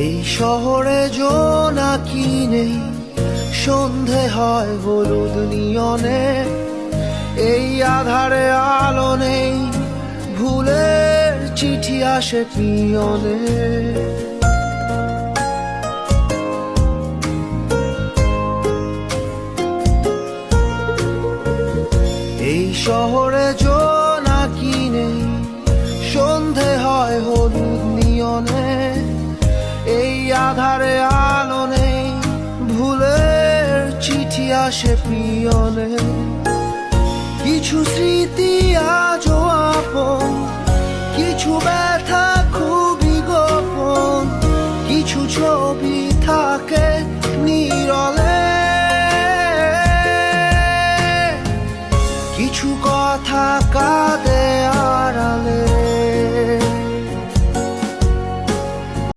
এই শহরে জোনাকি নেই, সন্ধে হয় হলুদ নিয়নে। এই আধারে আলো নেই, ভুলের চিঠি আসে পিয়নে। এই শহরে জোনাকি নেই, সন্ধে হয় হলুদ নিয়নে। এই আধারে আলো নেই, ভুলের চিঠি আসে পিয়নে। কিছু স্মৃতি আজও আপন, কিছু